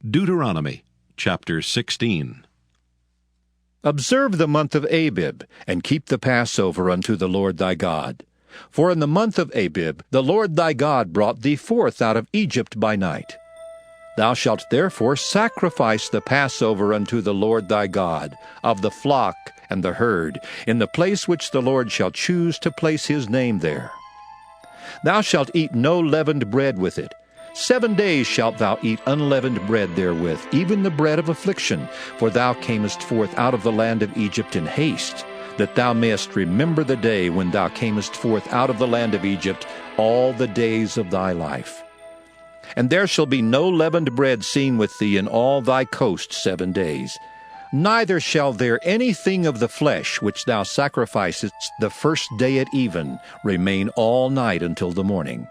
Deuteronomy chapter 16. Observe the month of Abib, and keep the Passover unto the Lord thy God. For in the month of Abib the Lord thy God brought thee forth out of Egypt by night. Thou shalt therefore sacrifice the Passover unto the Lord thy God, of the flock and the herd, in the place which the Lord shall choose to place his name there. Thou shalt eat no leavened bread with it. 7 days shalt thou eat unleavened bread therewith, even the bread of affliction, for thou camest forth out of the land of Egypt in haste, that thou mayest remember the day when thou camest forth out of the land of Egypt all the days of thy life. And there shall be no leavened bread seen with thee in all thy coast 7 days. Neither shall there anything of the flesh which thou sacrificest the first day at even remain all night until the morning.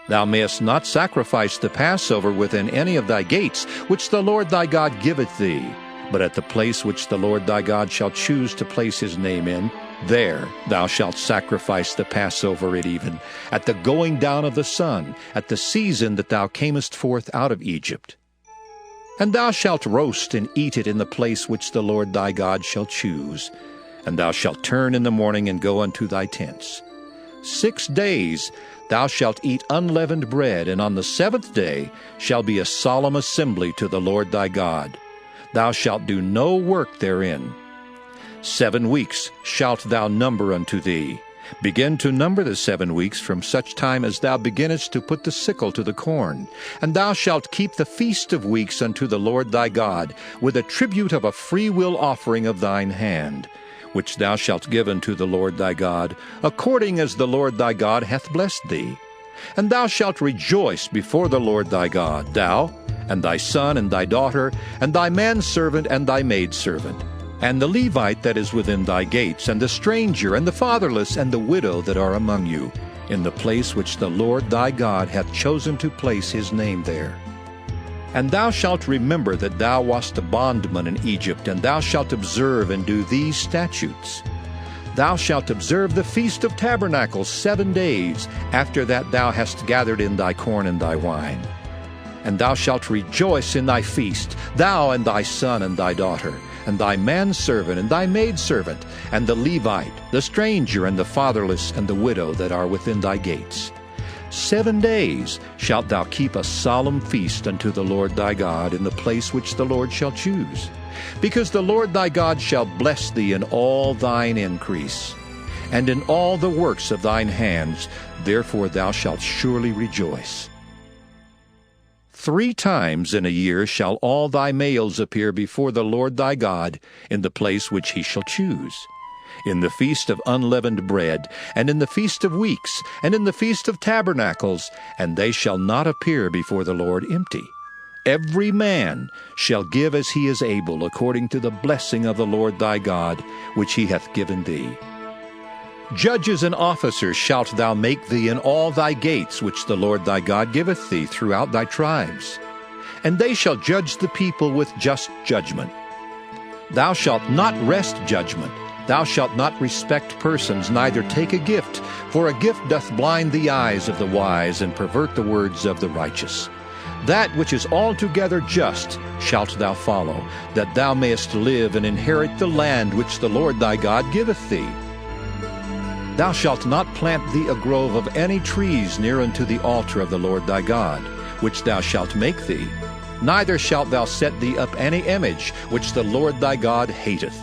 Thou mayest not sacrifice the Passover within any of thy gates, which the Lord thy God giveth thee, but at the place which the Lord thy God shall choose to place his name in, there thou shalt sacrifice the Passover at even, at the going down of the sun, at the season that thou camest forth out of Egypt. And thou shalt roast and eat it in the place which the Lord thy God shall choose, and thou shalt turn in the morning and go unto thy tents. 6 days thou shalt eat unleavened bread, and on the 7th day shall be a solemn assembly to the Lord thy God. Thou shalt do no work therein. 7 weeks shalt thou number unto thee. Begin to number the 7 weeks from such time as thou beginnest to put the sickle to the corn. And thou shalt keep the feast of weeks unto the Lord thy God, with a tribute of a freewill offering of thine hand, which thou shalt give unto the Lord thy God, according as the Lord thy God hath blessed thee. And thou shalt rejoice before the Lord thy God, thou, and thy son, and thy daughter, and thy manservant, and thy maidservant, and the Levite that is within thy gates, and the stranger, and the fatherless, and the widow that are among you, in the place which the Lord thy God hath chosen to place his name there. And thou shalt remember that thou wast a bondman in Egypt, and thou shalt observe and do these statutes. Thou shalt observe the Feast of Tabernacles 7 days, after that thou hast gathered in thy corn and thy wine. And thou shalt rejoice in thy feast, thou and thy son and thy daughter, and thy manservant and thy maidservant, and the Levite, the stranger, and the fatherless, and the widow that are within thy gates. 7 days shalt thou keep a solemn feast unto the Lord thy God in the place which the Lord shall choose, because the Lord thy God shall bless thee in all thine increase, and in all the works of thine hands, therefore thou shalt surely rejoice. 3 times in a year shall all thy males appear before the Lord thy God in the place which he shall choose, in the feast of unleavened bread, and in the feast of weeks, and in the feast of tabernacles, and they shall not appear before the Lord empty. Every man shall give as he is able, according to the blessing of the Lord thy God, which he hath given thee. Judges and officers shalt thou make thee in all thy gates, which the Lord thy God giveth thee throughout thy tribes. And they shall judge the people with just judgment. Thou shalt not wrest judgment. Thou shalt not respect persons, neither take a gift, for a gift doth blind the eyes of the wise, and pervert the words of the righteous. That which is altogether just shalt thou follow, that thou mayest live and inherit the land which the Lord thy God giveth thee. Thou shalt not plant thee a grove of any trees near unto the altar of the Lord thy God, which thou shalt make thee, neither shalt thou set thee up any image which the Lord thy God hateth.